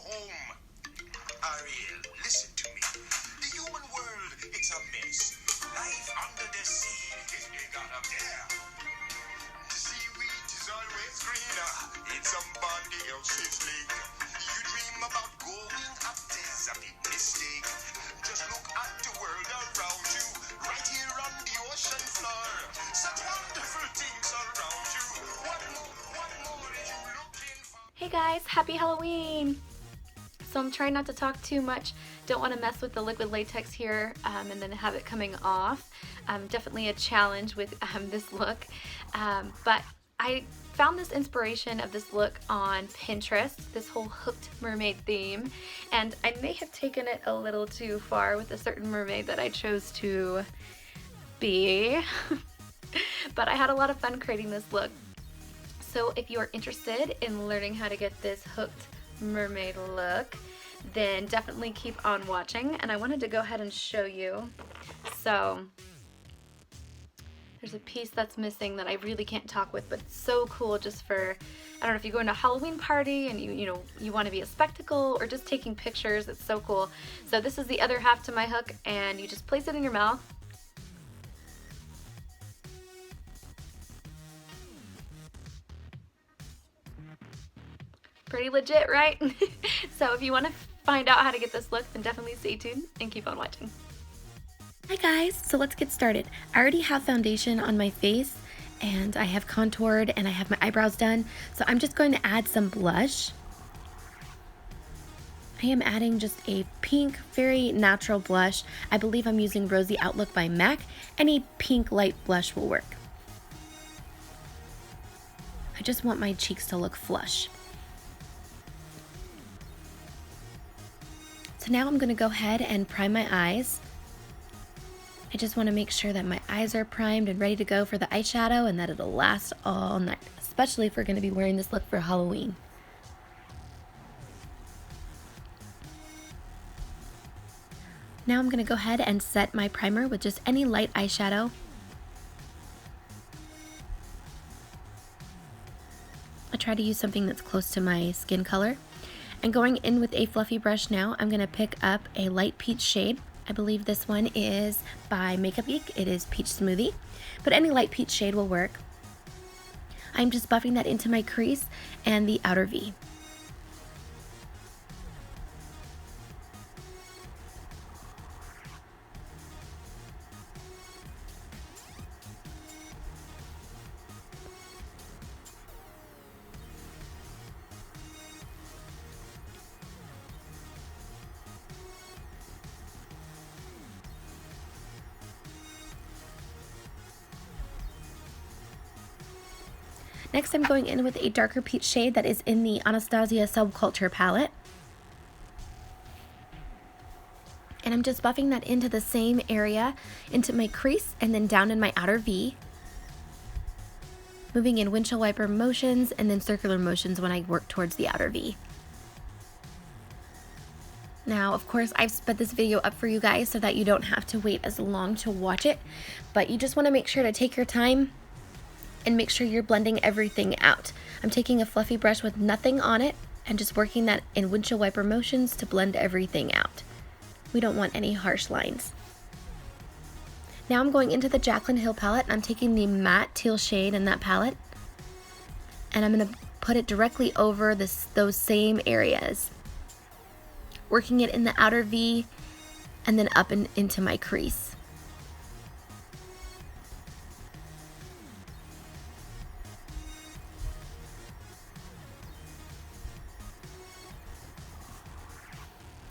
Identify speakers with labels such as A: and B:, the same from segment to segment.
A: home. Ariel, listen to me. The human world, it's a mess. Life under the sea is bigger up there. The seaweed is always greener in somebody else's lake. You dream about going up there's a big mistake. Just look at the world around you, right here on the ocean floor. Such wonderful things around you. What more are you looking for?
B: Hey guys, happy Halloween! So I'm trying not to talk too much. Don't want to mess with the liquid latex here and then have it coming off. Definitely a challenge with this look. But I found this inspiration of this look on Pinterest, this whole hooked mermaid theme. And I may have taken it a little too far with a certain mermaid that I chose to be. But I had a lot of fun creating this look. So if you are interested in learning how to get this hooked mermaid look, then definitely keep on watching. And I wanted to go ahead and show you. So there's a piece that's missing that I really can't talk with, but it's so cool just for, I don't know, if you go into a Halloween party and you want to be a spectacle or just taking pictures, it's so cool. So this is the other half to my hook, and you just place it in your mouth. Pretty legit, right? So if you want to find out how to get this look, then definitely stay tuned and keep on watching. Hi guys, so let's get started. I already have foundation on my face and I have contoured and I have my eyebrows done. So I'm just going to add some blush. I am adding just a pink, very natural blush. I believe I'm using Rosey Outlook by MAC. Any pink light blush will work. I just want my cheeks to look flush. So now I'm going to go ahead and prime my eyes. I just want to make sure that my eyes are primed and ready to go for the eyeshadow and that it'll last all night, especially if we're going to be wearing this look for Halloween. Now I'm going to go ahead and set my primer with just any light eyeshadow. I try to use something that's close to my skin color. And going in with a fluffy brush now, I'm going to pick up a light peach shade. I believe this one is by Makeup Geek. It is Peach Smoothie, but any light peach shade will work. I'm just buffing that into my crease and the outer V. Next, I'm going in with a darker peach shade that is in the Anastasia Subculture palette. And I'm just buffing that into the same area, into my crease, and then down in my outer V. Moving in windshield wiper motions and then circular motions when I work towards the outer V. Now, of course, I've sped this video up for you guys so that you don't have to wait as long to watch it, but you just want to make sure to take your time and make sure you're blending everything out. I'm taking a fluffy brush with nothing on it and just working that in windshield wiper motions to blend everything out. We don't want any harsh lines. Now I'm going into the Jaclyn Hill palette. I'm taking the matte teal shade in that palette and I'm going to put it directly over those same areas, working it in the outer V and then up and into my crease.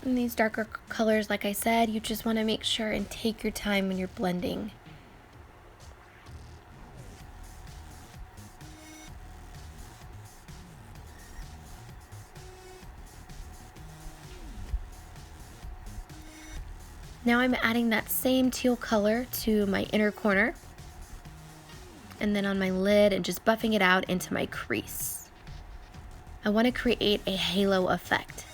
B: And these darker colors, like I said, you just want to make sure and take your time when you're blending. Now I'm adding that same teal color to my inner corner and then on my lid and just buffing it out into my crease. I want to create a halo effect.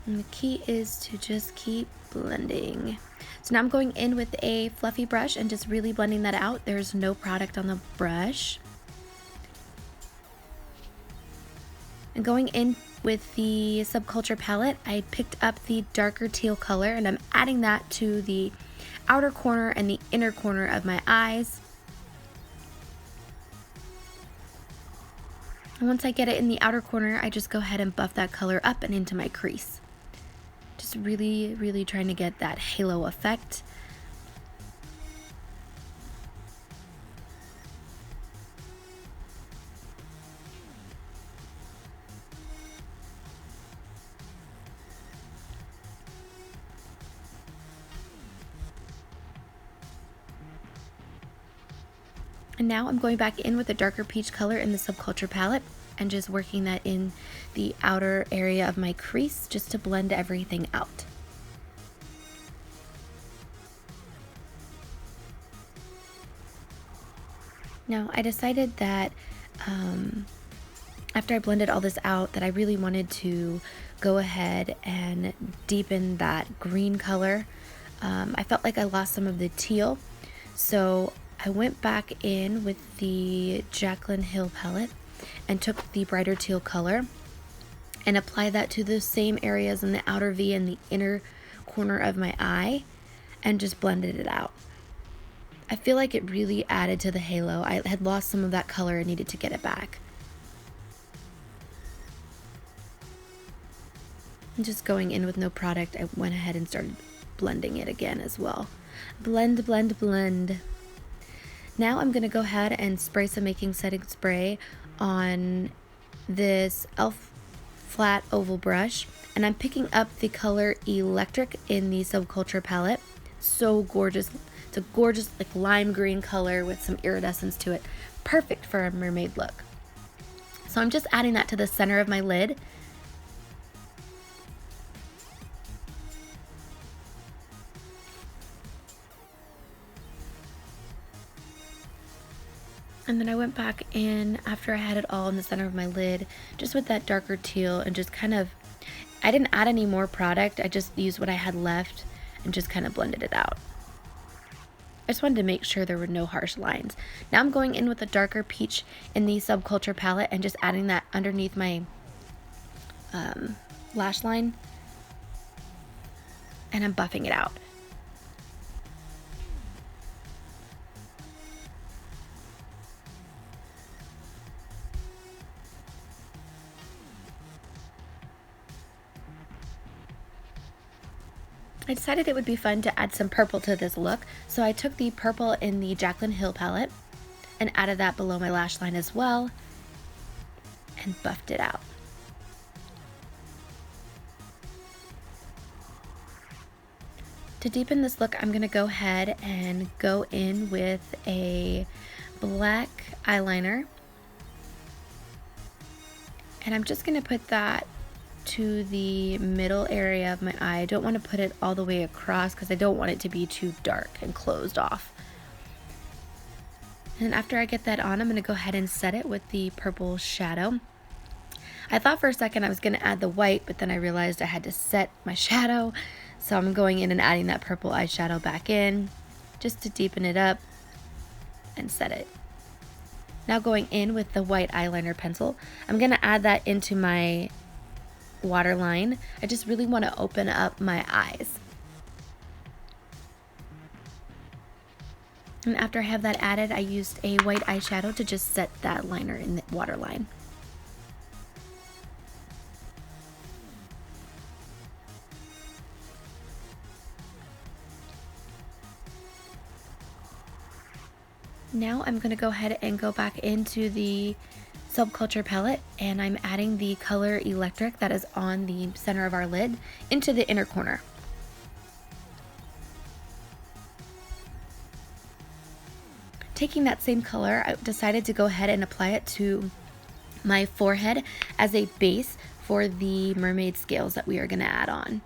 B: And the key is to just keep blending. So now I'm going in with a fluffy brush and just really blending that out. There's no product on the brush. And going in with the Subculture palette, I picked up the darker teal color and I'm adding that to the outer corner and the inner corner of my eyes. And once I get it in the outer corner, I just go ahead and buff that color up and into my crease. Just really, really trying to get that halo effect. And now I'm going back in with a darker peach color in the Subculture palette and just working that in the outer area of my crease just to blend everything out. Now I decided that after I blended all this out that I really wanted to go ahead and deepen that green color. I felt like I lost some of the teal, so I went back in with the Jaclyn Hill palette and took the brighter teal color and applied that to the same areas in the outer V and the inner corner of my eye and just blended it out. I feel like it really added to the halo. I had lost some of that color and needed to get it back. And just going in with no product, I went ahead and started blending it again as well. Blend, blend, blend. Now I'm going to go ahead and spray some making setting spray on this e.l.f. flat oval brush. And I'm picking up the color Electric in the Subculture palette. So gorgeous. It's a gorgeous like lime green color with some iridescence to it. Perfect for a mermaid look. So I'm just adding that to the center of my lid. And then I went back in after I had it all in the center of my lid, just with that darker teal and just kind of, I didn't add any more product. I just used what I had left and just kind of blended it out. I just wanted to make sure there were no harsh lines. Now I'm going in with a darker peach in the Subculture palette and just adding that underneath my lash line. And I'm buffing it out. I decided it would be fun to add some purple to this look, so I took the purple in the Jaclyn Hill palette and added that below my lash line as well and buffed it out. To deepen this look, I'm going to go ahead and go in with a black eyeliner, and I'm just going to put that to the middle area of my eye. I don't want to put it all the way across because I don't want it to be too dark and closed off. And after I get that on, I'm going to go ahead and set it with the purple shadow. I thought for a second I was going to add the white, but then I realized I had to set my shadow. So I'm going in and adding that purple eyeshadow back in just to deepen it up and set it. Now going in with the white eyeliner pencil, I'm going to add that into my waterline. I just really want to open up my eyes. And after I have that added, I used a white eyeshadow to just set that liner in the waterline. Now I'm going to go ahead and go back into the Subculture palette and I'm adding the color Electric that is on the center of our lid into the inner corner. Taking that same color, I decided to go ahead and apply it to my forehead as a base for the mermaid scales that we are going to add on.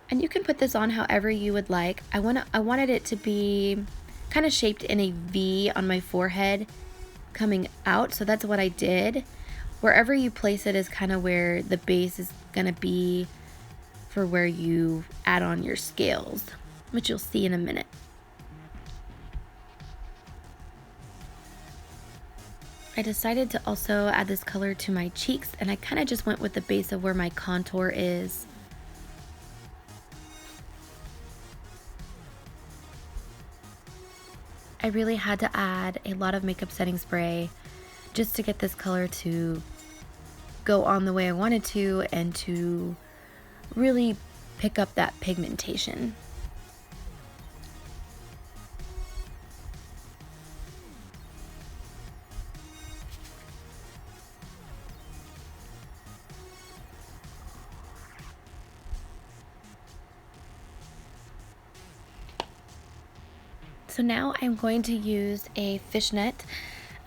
B: And you can put this on however you would like. I wanted it to be kind of shaped in a V on my forehead coming out, so that's what I did. Wherever you place it is kind of where the base is going to be for where you add on your scales, which you'll see in a minute. I decided to also add this color to my cheeks, and I kind of just went with the base of where my contour is. I really had to add a lot of makeup setting spray just to get this color to go on the way I wanted to and to really pick up that pigmentation. So now I'm going to use a fishnet.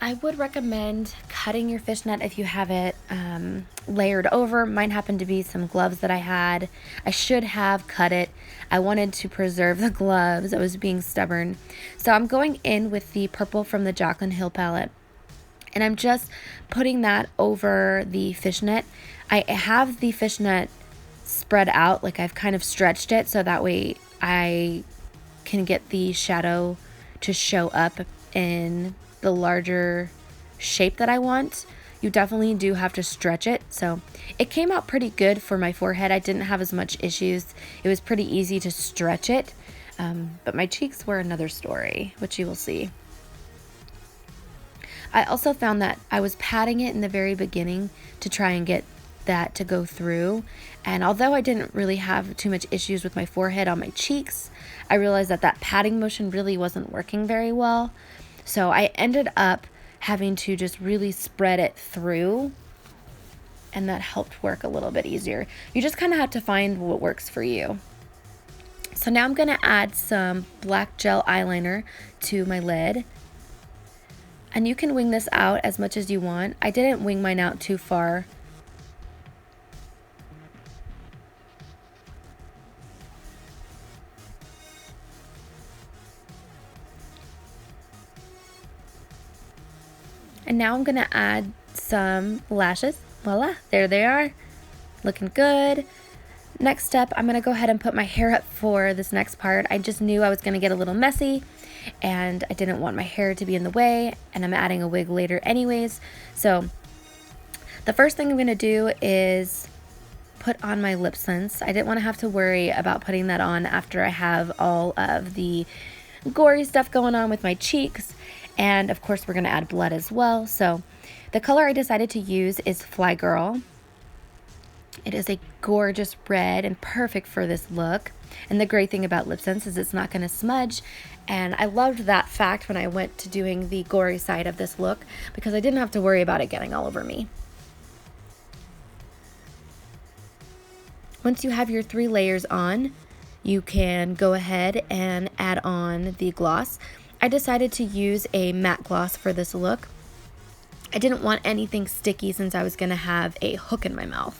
B: I would recommend cutting your fishnet if you have it layered over. Mine happened to be some gloves that I had. I should have cut it. I wanted to preserve the gloves. I was being stubborn. So I'm going in with the purple from the Jaclyn Hill palette, and I'm just putting that over the fishnet. I have the fishnet spread out, like I've kind of stretched it so that way I can get the shadow to show up in the larger shape that I want. You definitely do have to stretch it. So it came out pretty good for my forehead. I didn't have as much issues. It was pretty easy to stretch it. But my cheeks were another story, which you will see. I also found that I was patting it in the very beginning to try and get that to go through. And although I didn't really have too much issues with my forehead on my cheeks, I realized that that patting motion really wasn't working very well. So I ended up having to just really spread it through, and that helped work a little bit easier. You just kind of have to find what works for you. So now I'm going to add some black gel eyeliner to my lid. And you can wing this out as much as you want. I didn't wing mine out too far. And now I'm going to add some lashes. Voila, there they are. Looking good. Next step, I'm going to go ahead and put my hair up for this next part. I just knew I was going to get a little messy, and I didn't want my hair to be in the way, and I'm adding a wig later anyways. So the first thing I'm going to do is put on my LipSense. I didn't want to have to worry about putting that on after I have all of the gory stuff going on with my cheeks. And of course, we're going to add blood as well. So the color I decided to use is Fly Girl. It is a gorgeous red and perfect for this look. And the great thing about LipSense is it's not going to smudge. And I loved that fact when I went to doing the gory side of this look, because I didn't have to worry about it getting all over me. Once you have your 3 layers on, you can go ahead and add on the gloss. I decided to use a matte gloss for this look. I didn't want anything sticky since I was going to have a hook in my mouth.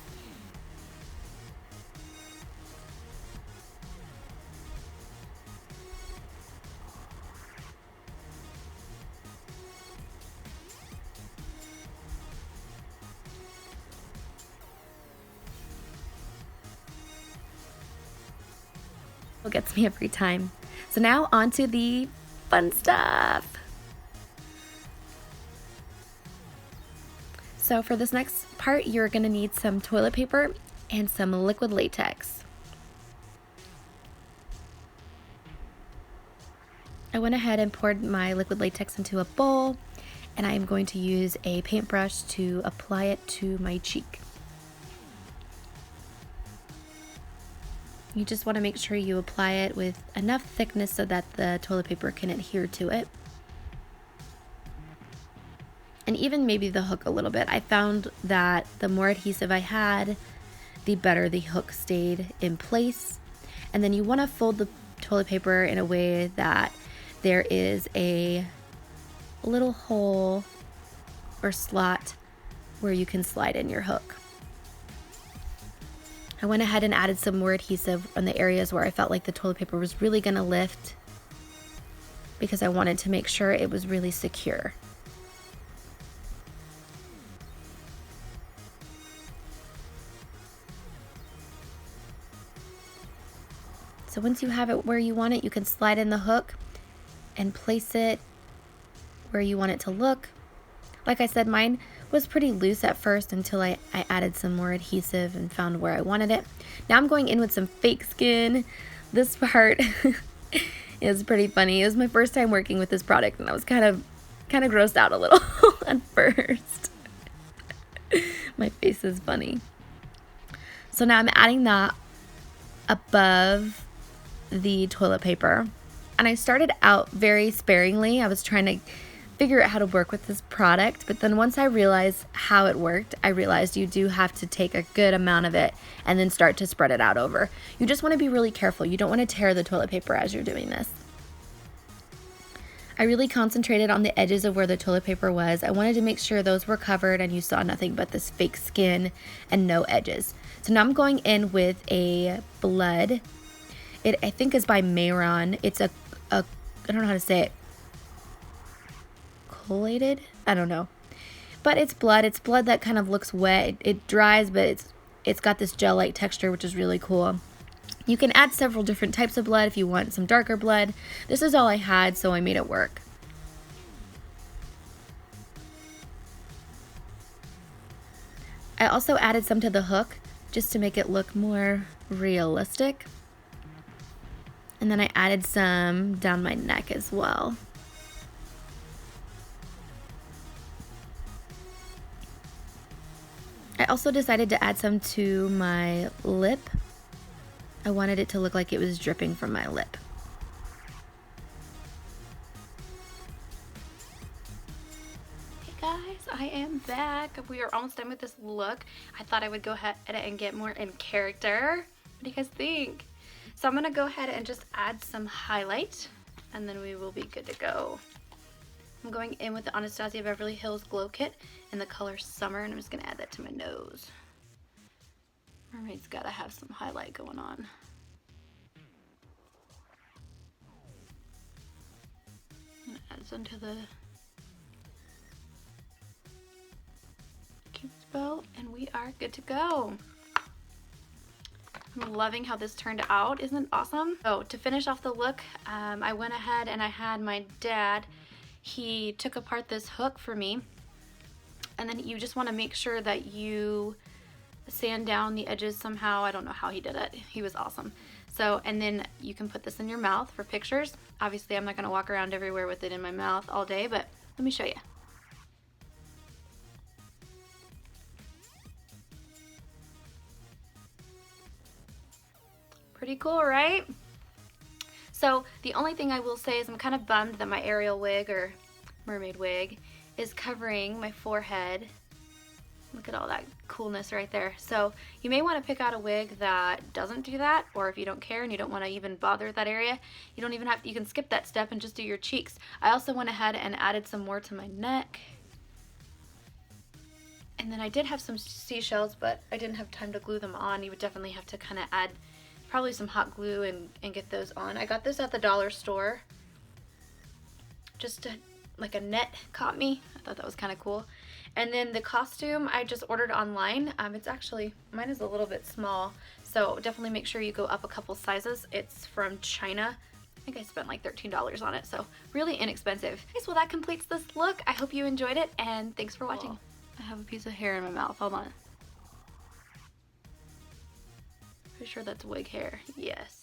B: It gets me every time. So now on to the fun stuff. So for this next part, you're going to need some toilet paper and some liquid latex. I went ahead and poured my liquid latex into a bowl, and I am going to use a paintbrush to apply it to my cheek. You just want to make sure you apply it with enough thickness so that the toilet paper can adhere to it. And even maybe the hook a little bit. I found that the more adhesive I had, the better the hook stayed in place. And then you want to fold the toilet paper in a way that there is a little hole or slot where you can slide in your hook. I went ahead and added some more adhesive on the areas where I felt like the toilet paper was really going to lift, because I wanted to make sure it was really secure. So once you have it where you want it, you can slide in the hook and place it where you want it to look. Like I said, mine was pretty loose at first until I added some more adhesive and found where I wanted it. Now I'm going in with some fake skin. This part is pretty funny. It was my first time working with this product and I was kind of grossed out a little at first. My face is funny. So now I'm adding that above the toilet paper. And I started out very sparingly. I was trying to figure out how to work with this product, but then once I realized how it worked, I realized you do have to take a good amount of it and then start to spread it out over. You just want to be really careful. You don't want to tear the toilet paper as you're doing this. I really concentrated on the edges of where the toilet paper was. I wanted to make sure those were covered and you saw nothing but this fake skin and no edges. So now I'm going in with a blood. It I think is by Mehron. It's a I don't know how to say it. Coagulated? I don't know. But it's blood. It's blood that kind of looks wet. It dries, but it's got this gel-like texture, which is really cool. You can add several different types of blood if you want some darker blood. This is all I had, so I made it work. I also added some to the hook just to make it look more realistic. And then I added some down my neck as well. I also decided to add some to my lip. I wanted it to look like it was dripping from my lip. Hey guys, I am back. We are almost done with this look. I thought I would go ahead and get more in character. What do you guys think? So I'm gonna go ahead and just add some highlight and then we will be good to go. I'm going in with the Anastasia Beverly Hills Glow Kit in the color Summer, and I'm just going to add that to my nose. Mermaid's got to have some highlight going on. I'm going to add some to the cupid's bow, and we are good to go. I'm loving how this turned out. Isn't it awesome? So to finish off the look, I went ahead and I had my dad, he took apart this hook for me, and then you just want to make sure that you sand down the edges somehow. I don't know how he did it. He was awesome. So, and then you can put this in your mouth for pictures. Obviously, I'm not going to walk around everywhere with it in my mouth all day, but let me show you. Pretty cool, right? So the only thing I will say is I'm kind of bummed that my Ariel wig or mermaid wig is covering my forehead. Look at all that coolness right there. So you may want to pick out a wig that doesn't do that, or if you don't care and you don't want to even bother with that area, you don't even have to, you can skip that step and just do your cheeks. I also went ahead and added some more to my neck. And then I did have some seashells, but I didn't have time to glue them on. You would definitely have to kind of add probably some hot glue and get those on. I got this at the dollar store. Just like a net caught me. I thought that was kind of cool. And then the costume I just ordered online. It's actually, mine is a little bit small, so definitely make sure you go up a couple sizes. It's from China. I think I spent like $13 on it, so really inexpensive. Okay, so that completes this look. I hope you enjoyed it, and thanks for watching. I have a piece of hair in my mouth. Hold on. Pretty sure that's wig hair. Yes.